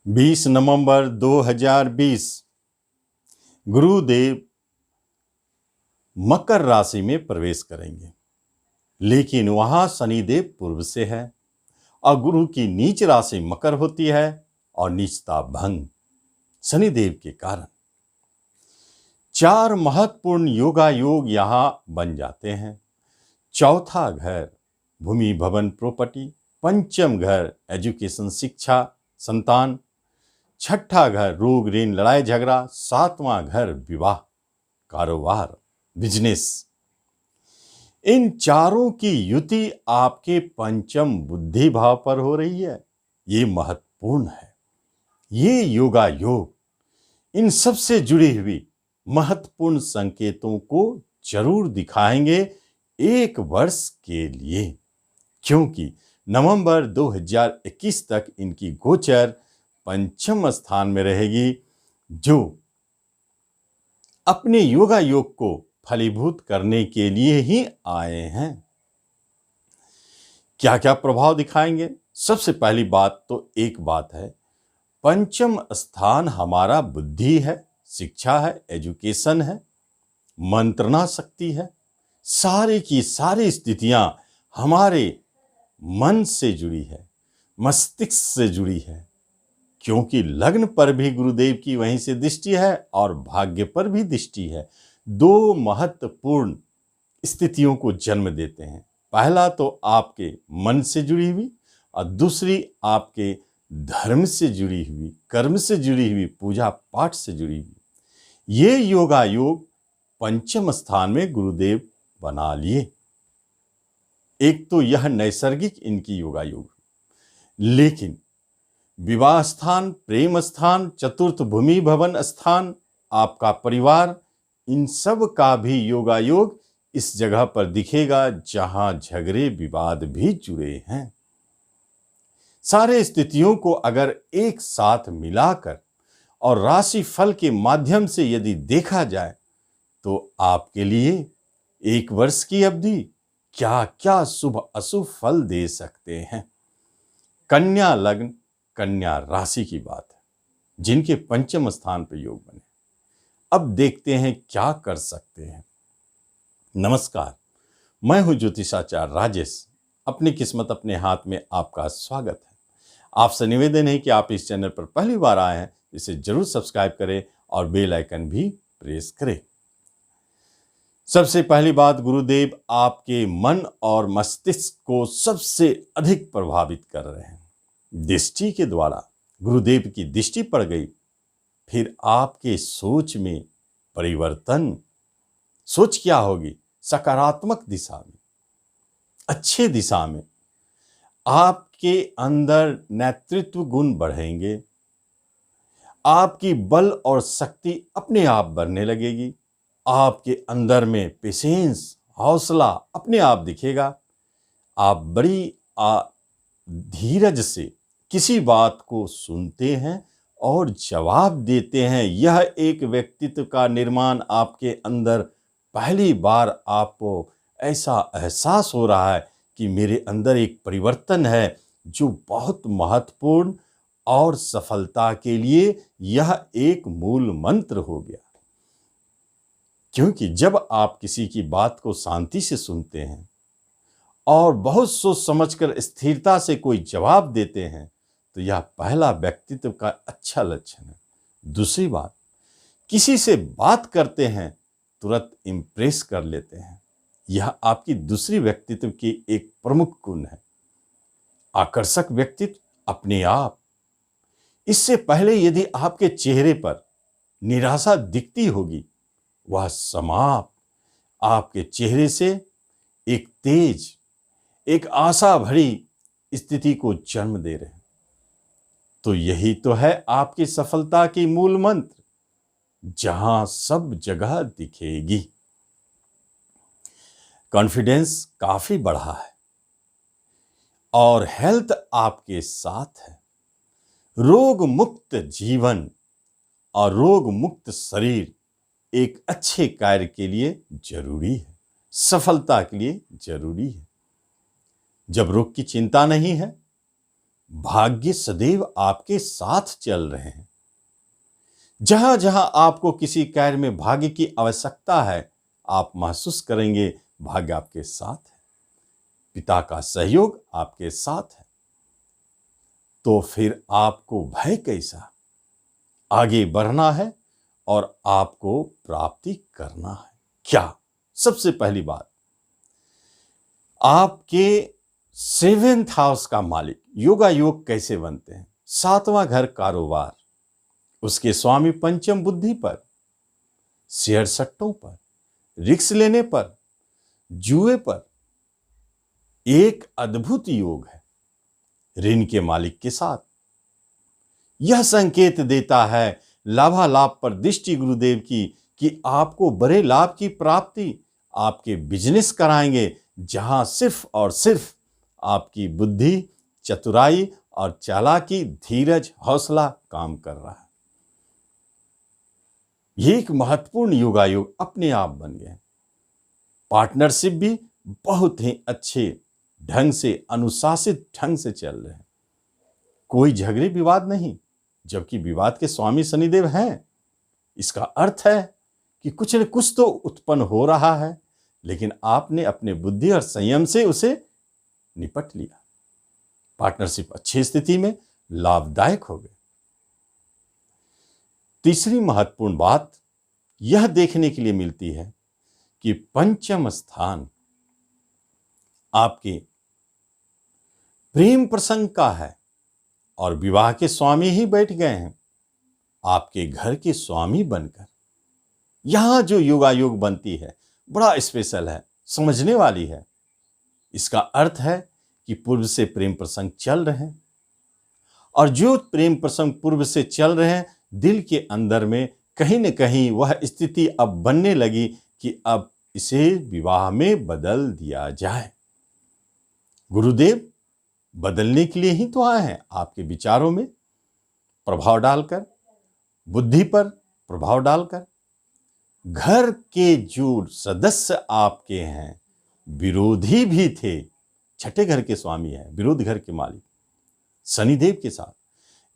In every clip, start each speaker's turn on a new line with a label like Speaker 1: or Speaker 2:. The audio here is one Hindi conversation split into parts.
Speaker 1: 20 नवंबर 2020 गुरुदेव मकर राशि में प्रवेश करेंगे, लेकिन वहां शनिदेव पूर्व से है और गुरु की नीच राशि मकर होती है और नीचता भंग शनिदेव के कारण 4 महत्वपूर्ण योगा योग यहां बन जाते हैं। चौथा घर भूमि भवन प्रॉपर्टी, पंचम घर एजुकेशन शिक्षा संतान, छठा घर रोग ऋण लड़ाई झगड़ा, सातवां घर विवाह कारोबार बिजनेस। इन चारों की युति आपके पंचम बुद्धि भाव पर हो रही है। ये महत्वपूर्ण है। ये योगा योग इन सब से जुड़ी हुई महत्वपूर्ण संकेतों को जरूर दिखाएंगे 1 वर्ष के लिए, क्योंकि नवंबर 2021 तक इनकी गोचर पंचम स्थान में रहेगी, जो अपने योगा योग को फलीभूत करने के लिए ही आए हैं। क्या क्या प्रभाव दिखाएंगे? सबसे पहली बात तो एक बात है, पंचम स्थान हमारा बुद्धि है, शिक्षा है, एजुकेशन है, मंत्रणा शक्ति है। सारी की सारी स्थितियां हमारे मन से जुड़ी है, मस्तिष्क से जुड़ी है, क्योंकि लग्न पर भी गुरुदेव की वहीं से दृष्टि है और भाग्य पर भी दृष्टि है। 2 महत्वपूर्ण स्थितियों को जन्म देते हैं। पहला तो आपके मन से जुड़ी हुई और दूसरी आपके धर्म से जुड़ी हुई, कर्म से जुड़ी हुई, पूजा पाठ से जुड़ी हुई। ये योगा योग पंचम स्थान में गुरुदेव बना लिए। एक तो यह नैसर्गिक इनकी योगा योग, लेकिन विवाह स्थान, प्रेम स्थान, चतुर्थ भूमि भवन स्थान, आपका परिवार, इन सब का भी योगा योग इस जगह पर दिखेगा जहां झगड़े विवाद भी जुड़े हैं। सारे स्थितियों को अगर एक साथ मिलाकर और राशि फल के माध्यम से यदि देखा जाए तो आपके लिए 1 वर्ष की अवधि क्या क्या शुभ अशुभ फल दे सकते हैं। कन्या लग्न, कन्या राशि की बात है, जिनके पंचम स्थान पर योग बने। अब देखते हैं क्या कर सकते हैं। नमस्कार, मैं हूं ज्योतिषाचार्य राजेश। अपनी किस्मत अपने हाथ में आपका स्वागत है। आपसे निवेदन है कि आप इस चैनल पर पहली बार आए हैं, इसे जरूर सब्सक्राइब करें और बेल आइकन भी प्रेस करें। सबसे पहली बात, गुरुदेव आपके मन और मस्तिष्क को सबसे अधिक प्रभावित कर रहे हैं। दृष्टि के द्वारा गुरुदेव की दृष्टि पड़ गई, फिर आपके सोच में परिवर्तन। सोच क्या होगी? सकारात्मक दिशा में, अच्छे दिशा में। आपके अंदर नेतृत्व गुण बढ़ेंगे, आपकी बल और शक्ति अपने आप बढ़ने लगेगी, आपके अंदर में पेशेंस, हौसला अपने आप दिखेगा। आप बड़ी धीरज से किसी बात को सुनते हैं और जवाब देते हैं। यह एक व्यक्तित्व का निर्माण आपके अंदर पहली बार आपको ऐसा एहसास हो रहा है कि मेरे अंदर एक परिवर्तन है, जो बहुत महत्वपूर्ण और सफलता के लिए यह एक मूल मंत्र हो गया। क्योंकि जब आप किसी की बात को शांति से सुनते हैं और बहुत सोच समझकर स्थिरता से कोई जवाब देते हैं, तो यह पहला व्यक्तित्व का अच्छा लक्षण है। दूसरी बात, किसी से बात करते हैं तुरंत इंप्रेस कर लेते हैं। यह आपकी दूसरी व्यक्तित्व की एक प्रमुख गुण है। आकर्षक व्यक्तित्व अपने आप। इससे पहले यदि आपके चेहरे पर निराशा दिखती होगी, वह समाप्त आपके चेहरे से एक तेज, एक आशा भरी स्थिति को जन्म दे रहे हैं। तो यही तो है आपकी सफलता की मूल मंत्र, जहां सब जगह दिखेगी। कॉन्फिडेंस काफी बढ़ा है और हेल्थ आपके साथ है। रोग मुक्त जीवन और रोग मुक्त शरीर एक अच्छे कार्य के लिए जरूरी है, सफलता के लिए जरूरी है। जब रोग की चिंता नहीं है, भाग्य सदैव आपके साथ चल रहे हैं। जहां जहां आपको किसी कार्य में भाग्य की आवश्यकता है, आप महसूस करेंगे भाग्य आपके साथ है, पिता का सहयोग आपके साथ है। तो फिर आपको भय कैसा? आगे बढ़ना है और आपको प्राप्ति करना है। क्या? सबसे पहली बात, आपके 7th हाउस का मालिक योगा योग कैसे बनते हैं? 7वां घर कारोबार, उसके स्वामी पंचम बुद्धि पर, शेयर सट्टों पर, रिस्क लेने पर, जुए पर। एक अद्भुत योग है ऋण के मालिक के साथ। यह संकेत देता है लाभालाभ पर दृष्टि गुरुदेव की कि आपको बड़े लाभ की प्राप्ति आपके बिजनेस कराएंगे, जहां सिर्फ और सिर्फ आपकी बुद्धि, चतुराई और चालाकी, धीरज, हौसला काम कर रहा है। ये एक महत्वपूर्ण योगायोग अपने आप बन गए। पार्टनरशिप भी बहुत ही अच्छे ढंग से, अनुशासित ढंग से चल रहे हैं। कोई झगड़े विवाद नहीं, जबकि विवाद के स्वामी शनिदेव हैं। इसका अर्थ है कि कुछ न कुछ तो उत्पन्न हो रहा है, लेकिन आपने अपने बुद्धि और संयम से उसे निपट लिया। पार्टनरशिप अच्छी स्थिति में लाभदायक हो गए। तीसरी महत्वपूर्ण बात यह देखने के लिए मिलती है कि पंचम स्थान आपके प्रेम प्रसंग का है और विवाह के स्वामी ही बैठ गए हैं, आपके घर के स्वामी बनकर। यहां जो योगायोग बनती है बड़ा स्पेशल है, समझने वाली है। इसका अर्थ है कि पूर्व से प्रेम प्रसंग चल रहे हैं, और जो प्रेम प्रसंग पूर्व से चल रहे हैं, दिल के अंदर में कहीं न कहीं वह स्थिति अब बनने लगी कि अब इसे विवाह में बदल दिया जाए। गुरुदेव बदलने के लिए ही तो आए हैं, आपके विचारों में प्रभाव डालकर, बुद्धि पर प्रभाव डालकर। घर के जो सदस्य आपके हैं, विरोधी भी थे, छठे घर के स्वामी हैं, विरोध घर के मालिक शनिदेव के साथ।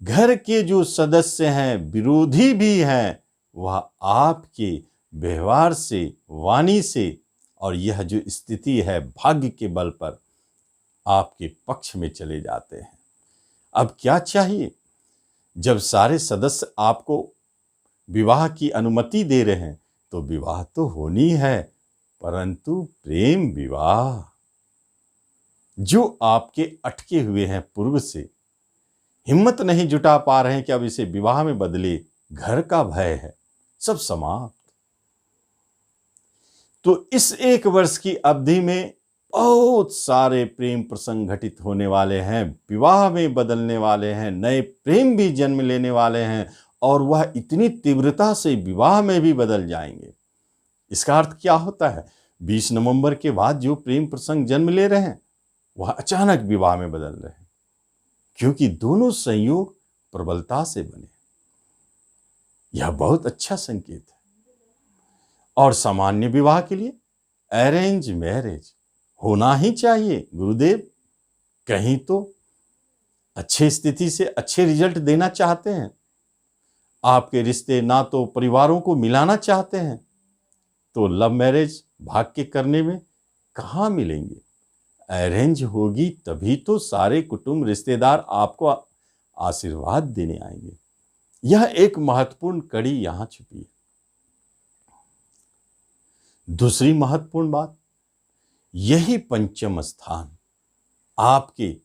Speaker 1: घर के जो सदस्य हैं, विरोधी भी हैं, वह आपके व्यवहार से, वाणी से, और यह जो स्थिति है भाग्य के बल पर आपके पक्ष में चले जाते हैं। अब क्या चाहिए? जब सारे सदस्य आपको विवाह की अनुमति दे रहे हैं, तो विवाह तो होनी है, परंतु प्रेम विवाह। जो आपके अटके हुए हैं पूर्व से, हिम्मत नहीं जुटा पा रहे हैं कि अब इसे विवाह में बदले, घर का भय है, सब समाप्त। तो इस 1 वर्ष की अवधि में बहुत सारे प्रेम प्रसंग घटित होने वाले हैं, विवाह में बदलने वाले हैं, नए प्रेम भी जन्म लेने वाले हैं, और वह इतनी तीव्रता से विवाह में भी बदल जाएंगे। इसका अर्थ क्या होता है? 20 नवंबर के बाद जो प्रेम प्रसंग जन्म ले रहे हैं, वह अचानक विवाह में बदल रहे हैं, क्योंकि दोनों संयोग प्रबलता से बने। यह बहुत अच्छा संकेत है। और सामान्य विवाह के लिए अरेंज मैरिज होना ही चाहिए। गुरुदेव कहीं तो अच्छी स्थिति से अच्छे रिजल्ट देना चाहते हैं, आपके रिश्ते ना तो परिवारों को मिलाना चाहते हैं, तो लव मैरिज भाग के करने में कहाँ मिलेंगे? अरेंज होगी तभी तो सारे कुटुंब, रिश्तेदार आपको आशीर्वाद देने आएंगे। यह एक महत्वपूर्ण कड़ी यहां छुपी है। दूसरी महत्वपूर्ण बात, यही पंचम स्थान आपके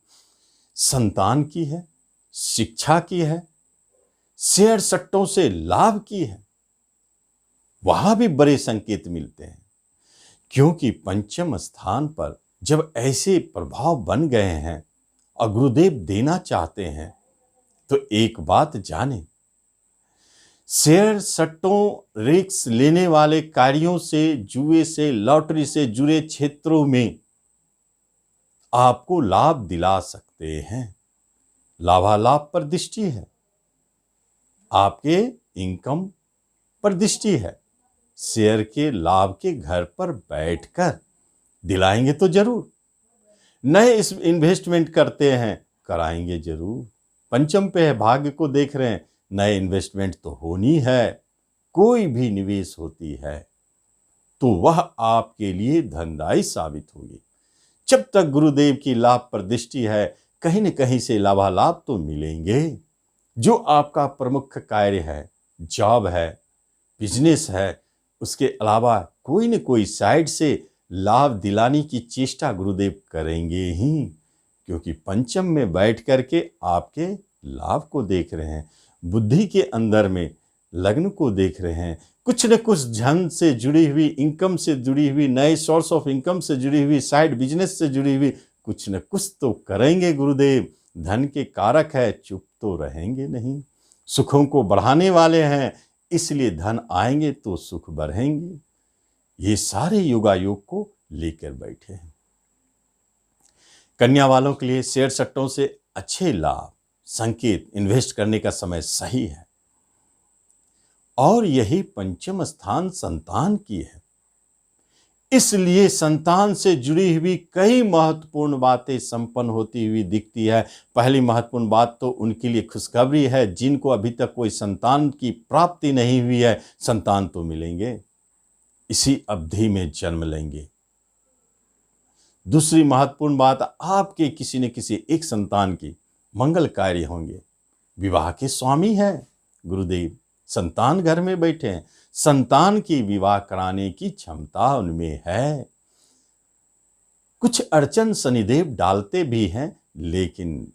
Speaker 1: संतान की है, शिक्षा की है, शेयर सट्टों से लाभ की है। वहां भी बड़े संकेत मिलते हैं, क्योंकि पंचम स्थान पर जब ऐसे प्रभाव बन गए हैं और गुरुदेव देना चाहते हैं, तो एक बात जाने, शेयर सट्टों, रिस्क लेने वाले कार्यों से, जुए से, लॉटरी से जुड़े क्षेत्रों में आपको लाभ दिला सकते हैं। लाभालाभ पर दृष्टि है, आपके इनकम पर दृष्टि है। शेयर के लाभ के घर पर बैठकर दिलाएंगे तो जरूर। नए इस इन्वेस्टमेंट करते हैं, कराएंगे जरूर। पंचम पे है, भाग्य को देख रहे हैं, नए इन्वेस्टमेंट तो होनी है। कोई भी निवेश होती है तो वह आपके लिए धनदायी साबित होगी। जब तक गुरुदेव की लाभ पर दृष्टि है, कहीं न कहीं से लाभालाभ तो मिलेंगे। जो आपका प्रमुख कार्य है, जॉब है, बिजनेस है, उसके अलावा कोई न कोई साइड से लाभ दिलाने की चेष्टा गुरुदेव करेंगे ही, क्योंकि पंचम में बैठ करके आपके लाभ को देख रहे हैं, बुद्धि के अंदर में लग्न को देख रहे हैं। कुछ न कुछ धन से जुड़ी हुई, इनकम से जुड़ी हुई, नए सोर्स ऑफ इनकम से जुड़ी हुई, साइड बिजनेस से जुड़ी हुई कुछ न कुछ तो करेंगे गुरुदेव। धन के कारक है, चुप तो रहेंगे नहीं। सुखों को बढ़ाने वाले हैं, इसलिए धन आएंगे तो सुख बढ़ेंगे। ये सारे योगायोग को लेकर बैठे हैं। कन्या वालों के लिए शेयर सट्टों से अच्छे लाभ, संकेत, इन्वेस्ट करने का समय सही है। और यही पंचम स्थान संतान की है, इसलिए संतान से जुड़ी हुई कई महत्वपूर्ण बातें संपन्न होती हुई दिखती है। पहली महत्वपूर्ण बात तो उनके लिए खुशखबरी है जिनको अभी तक कोई संतान की प्राप्ति नहीं हुई है, संतान तो मिलेंगे, इसी अवधि में जन्म लेंगे। दूसरी महत्वपूर्ण बात, आपके किसी न किसी एक संतान की मंगल कार्य होंगे। विवाह के स्वामी है गुरुदेव, संतान घर में बैठे हैं, संतान की विवाह कराने की क्षमता उनमें है। कुछ अड़चन शनिदेव डालते भी हैं, लेकिन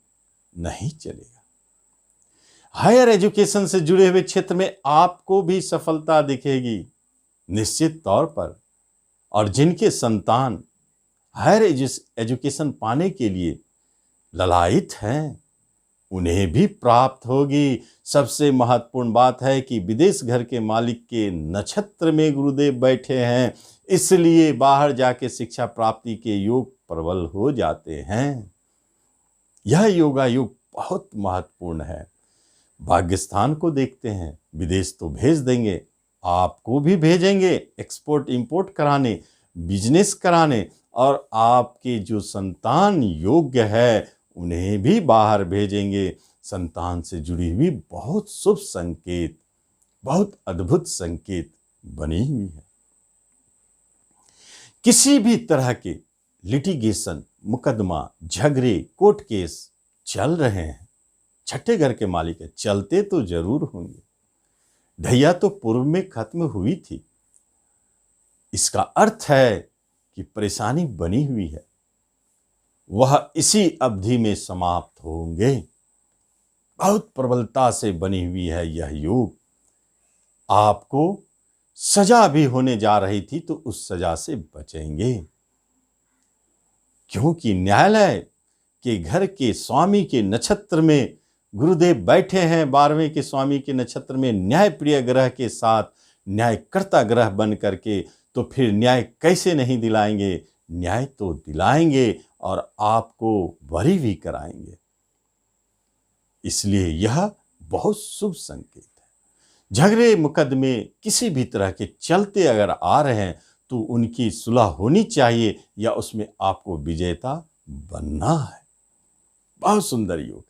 Speaker 1: नहीं चलेगा। हायर एजुकेशन से जुड़े हुए क्षेत्र में आपको भी सफलता दिखेगी निश्चित तौर पर। और जिनके संतान हायर एजुकेशन पाने के लिए ललायित हैं, उन्हें भी प्राप्त होगी। सबसे महत्वपूर्ण बात है कि विदेश घर के मालिक के नक्षत्र में गुरुदेव बैठे हैं, इसलिए बाहर जाके शिक्षा प्राप्ति के योग प्रबल हो जाते हैं। यह योगायोग बहुत महत्वपूर्ण है। भाग्यस्थान को देखते हैं, विदेश तो भेज देंगे, आपको भी भेजेंगे एक्सपोर्ट इंपोर्ट कराने, बिजनेस कराने, और आपके जो संतान योग्य है उन्हें भी बाहर भेजेंगे। संतान से जुड़ी हुई बहुत शुभ संकेत, बहुत अद्भुत संकेत बनी हुई है। किसी भी तरह के लिटिगेशन, मुकदमा, झगड़े, कोर्ट केस चल रहे हैं, छठे घर के मालिक है, चलते तो जरूर होंगे। ढैया तो पूर्व में खत्म हुई थी, इसका अर्थ है कि परेशानी बनी हुई है, वह इसी अवधि में समाप्त होंगे। बहुत प्रबलता से बनी हुई है यह योग। आपको सजा भी होने जा रही थी तो उस सजा से बचेंगे, क्योंकि न्यायालय के घर के स्वामी के नक्षत्र में गुरुदेव बैठे हैं। 12वें के स्वामी के नक्षत्र में न्याय प्रिय ग्रह के साथ न्यायकर्ता ग्रह बन करके, तो फिर न्याय कैसे नहीं दिलाएंगे? न्याय तो दिलाएंगे और आपको बरी भी कराएंगे। इसलिए यह बहुत शुभ संकेत है। झगड़े मुकदमे किसी भी तरह के चलते अगर आ रहे हैं तो उनकी सुलह होनी चाहिए, या उसमें आपको विजेता बनना है। बहुत सुंदर योग।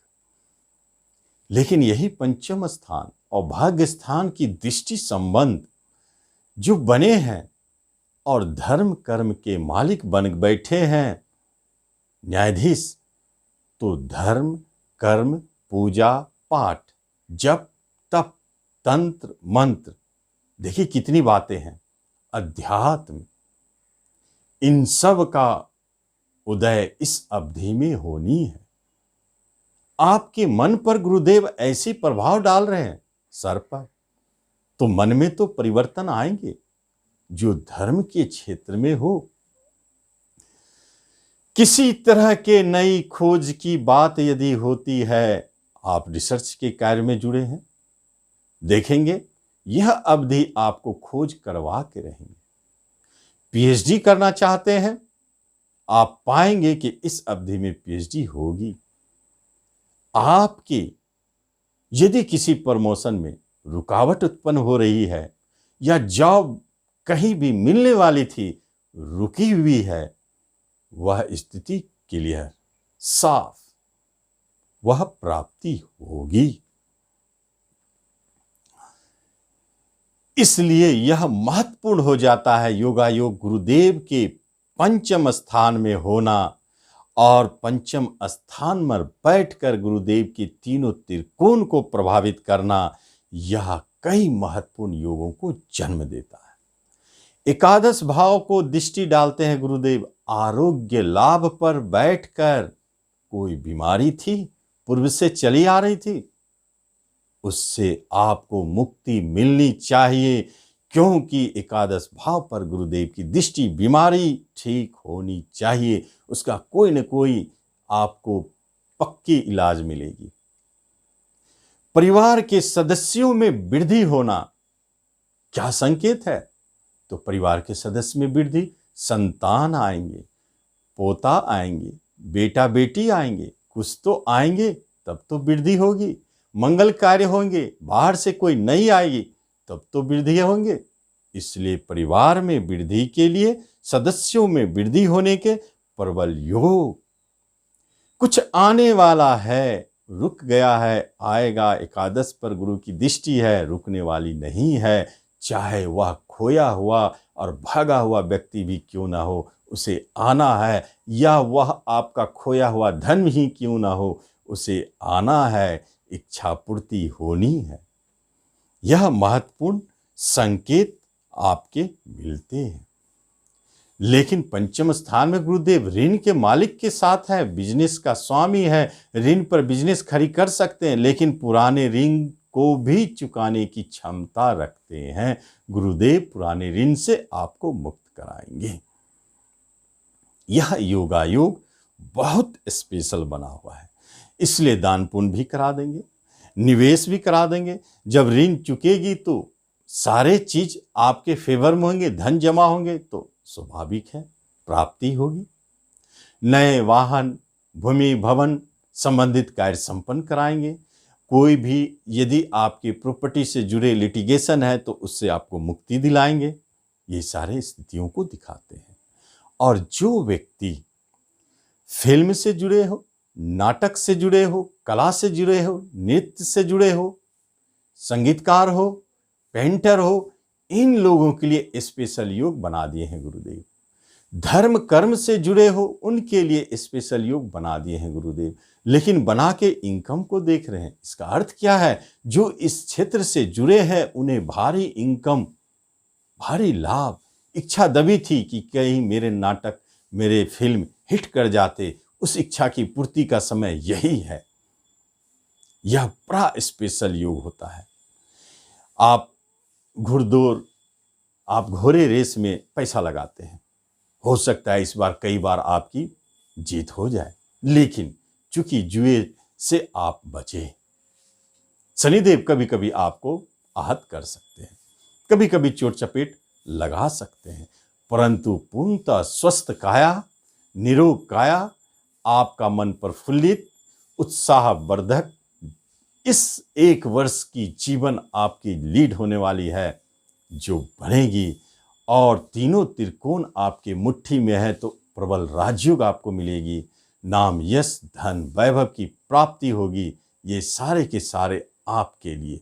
Speaker 1: लेकिन यही पंचम स्थान और भाग्य स्थान की दृष्टि संबंध जो बने हैं और धर्म कर्म के मालिक बन बैठे हैं न्यायाधीश, तो धर्म कर्म पूजा पाठ जप तप तंत्र मंत्र, देखिए कितनी बातें हैं, अध्यात्म, इन सब का उदय इस अवधि में होनी है। आपके मन पर गुरुदेव ऐसे प्रभाव डाल रहे हैं सर पर, तो मन में तो परिवर्तन आएंगे जो धर्म के क्षेत्र में हो। किसी तरह के नई खोज की बात यदि होती है, आप रिसर्च के कार्य में जुड़े हैं, देखेंगे यह अवधि आपको खोज करवा के रहेंगे। पीएचडी करना चाहते हैं, आप पाएंगे कि इस अवधि में पीएचडी होगी। आपकी यदि किसी प्रमोशन में रुकावट उत्पन्न हो रही है, या जॉब कहीं भी मिलने वाली थी रुकी हुई है, वह स्थिति क्लियर साफ वह प्राप्ति होगी। इसलिए यह महत्वपूर्ण हो जाता है योगायोग गुरुदेव के पंचम स्थान में होना, और पंचम स्थान पर बैठकर गुरुदेव के तीनों त्रिकोण को प्रभावित करना। यह कई महत्वपूर्ण योगों को जन्म देता है। एकादश भाव को दृष्टि डालते हैं गुरुदेव। आरोग्य लाभ पर बैठकर कोई बीमारी थी, पूर्व से चली आ रही थी, उससे आपको मुक्ति मिलनी चाहिए, क्योंकि एकादश भाव पर गुरुदेव की दृष्टि। बीमारी ठीक होनी चाहिए, उसका कोई न कोई आपको पक्की इलाज मिलेगी। परिवार के सदस्यों में वृद्धि होना क्या संकेत है? तो परिवार के सदस्य में वृद्धि, संतान आएंगे, पोता आएंगे, बेटा बेटी आएंगे, कुछ तो आएंगे, तब तो वृद्धि होगी। मंगल कार्य होंगे, बाहर से कोई नई आएगी, तब तो वृद्धि होंगे। इसलिए परिवार में वृद्धि के लिए, सदस्यों में वृद्धि होने के प्रबल योग। कुछ आने वाला है, रुक गया है, आएगा। एकादश पर गुरु की दृष्टि है, रुकने वाली नहीं है। चाहे वह खोया हुआ और भागा हुआ व्यक्ति भी क्यों ना हो, उसे आना है, या वह आपका खोया हुआ धन ही क्यों ना हो, उसे आना है। इच्छा पूर्ति होनी है। यह महत्वपूर्ण संकेत आपके मिलते हैं। लेकिन पंचम स्थान में गुरुदेव ऋण के मालिक के साथ है, बिजनेस का स्वामी है। ऋण पर बिजनेस खड़ी कर सकते हैं, लेकिन पुराने ऋण को भी चुकाने की क्षमता रखते हैं। गुरुदेव पुराने ऋण से आपको मुक्त कराएंगे। यह योगायोग बहुत स्पेशल बना हुआ है, इसलिए दान पुण्य भी करा देंगे, निवेश भी करा देंगे। जब ऋण चुकेगी तो सारे चीज आपके फेवर में होंगे, धन जमा होंगे, तो स्वाभाविक है प्राप्ति होगी। नए वाहन, भूमि, भवन संबंधित कार्य संपन्न कराएंगे। कोई भी यदि आपकी प्रॉपर्टी से जुड़े लिटिगेशन है तो उससे आपको मुक्ति दिलाएंगे। ये सारे स्थितियों को दिखाते हैं। और जो व्यक्ति फिल्म से जुड़े हो, नाटक से जुड़े हो, कला से जुड़े हो, नृत्य से जुड़े हो, संगीतकार हो, पेंटर हो, इन लोगों के लिए स्पेशल योग बना दिए हैं गुरुदेव। धर्म कर्म से जुड़े हो, उनके लिए स्पेशल योग बना दिए हैं गुरुदेव। लेकिन बना के इनकम को देख रहे हैं। इसका अर्थ क्या है? जो इस क्षेत्र से जुड़े हैं उन्हें भारी इनकम, भारी लाभ। इच्छा दबी थी कि कहीं मेरे नाटक, मेरे फिल्म हिट कर जाते, उस इच्छा की पूर्ति का समय यही है। यह बड़ा स्पेशल योग होता है। आप घुड़दौड़, आप घोड़े रेस में पैसा लगाते हैं, हो सकता है इस बार कई बार आपकी जीत हो जाए, लेकिन चूंकि जुए से आप बचे। शनिदेव कभी कभी आपको आहत कर सकते हैं, कभी कभी चोट चपेट लगा सकते हैं, परंतु पूर्णतः स्वस्थ काया, निरोग काया, आपका मन प्रफुल्लित, उत्साहवर्धक इस 1 वर्ष की जीवन आपकी लीड होने वाली है, जो बनेगी। और तीनों त्रिकोण आपके मुट्ठी में है तो प्रबल राजयोग आपको मिलेगी। नाम, यश, धन, वैभव की प्राप्ति होगी। ये सारे के सारे आपके लिए।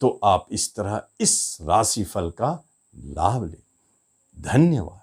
Speaker 1: तो आप इस तरह इस राशिफल का लाभ लें। धन्यवाद।